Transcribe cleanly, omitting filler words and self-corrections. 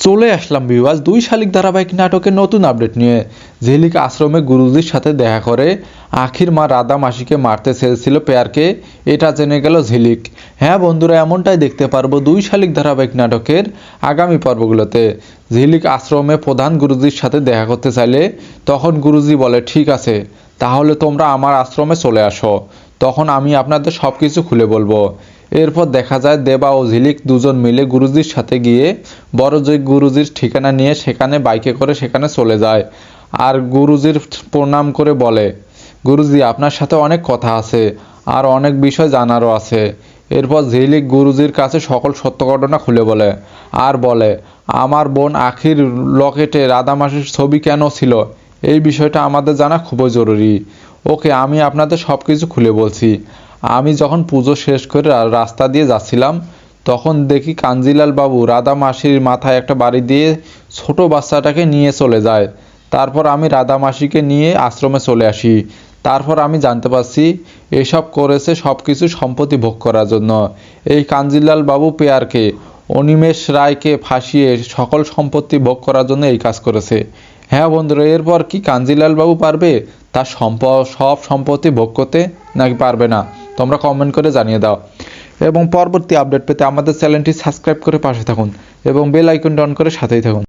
চলে আসলাম ভিউয়ার্স দুই শালিক ধারাবাহিক নাটকের নতুন আপডেট নিয়ে। ঝিলিক আশ্রমে গুরুজির সাথে দেখা করে আখির মা রাধা মাসিকে মারতে চেয়েছিল পেয়ারকে, এটা জেনে গেল ঝিলিক। হ্যাঁ বন্ধুরা, এমনটাই দেখতে পারবো দুই শালিক ধারাবাহিক নাটকের আগামী পর্বগুলোতে। ঝিলিক আশ্রমে প্রধান গুরুজির সাথে দেখা করতে চাইলে তখন গুরুজি বলে, ঠিক আছে, তাহলে তোমরা আমার আশ্রমে চলে আসো, তখন আমি আপনাদের সব কিছু খুলে বলবো। এরপর দেখা যায় দেবা ও ঝিলিক দুজন মিলে গুরুজির সাথে গিয়ে বড় যে গুরুজির ঠিকানা নিয়ে সেখানে বাইকে করে সেখানে চলে যায়। আর গুরুজির প্রণাম করে বলে, গুরুজি আপনার সাথে অনেক কথা আছে আর অনেক বিষয় জানারও আছে। এরপর ঝিলিক গুরুজির কাছে সকল সত্য ঘটনা খুলে বলে আর বলে, আমার বোন আখির লকেটে রাধামাসির ছবি কেন ছিল এই বিষয়টা আমাদের জানা খুবই জরুরি। ওকে, আমি আপনাদের সব কিছু খুলে বলছি। আমি যখন পুজো শেষ করে রাস্তা দিয়ে যাচ্ছিলাম তখন দেখি কাঞ্জিলাল বাবু রাধা মাসির মাথায় একটা বাড়ি দিয়ে ছোট বাচ্চাটাকে নিয়ে চলে যায়। তারপর আমি রাধা মাসিকে নিয়ে আশ্রমে চলে আসি। তারপর আমি জানতে পারছি এসব করেছে সব কিছু সম্পত্তি ভোগ করার জন্য। এই কাঞ্জিলাল বাবু পেয়ারকে অনিমেষ রায়কে ফাঁসিয়ে সকল সম্পত্তি ভোগ করার জন্য এই কাজ করেছে। হ্যাঁ বন্ধুরা, এরপর কি কাঞ্জিলাল বাবু পারবে তার সব সম্পত্তি ভোগ করতে, নাকি পারবে না? তোমরা কমেন্ট করে জানিয়ে দাও। এবং পরবর্তী আপডেট পেতে আমাদের চ্যানেলটি সাবস্ক্রাইব করে পাশে থাকুন এবং বেল আইকনটি অন করে সাথেই থাকুন।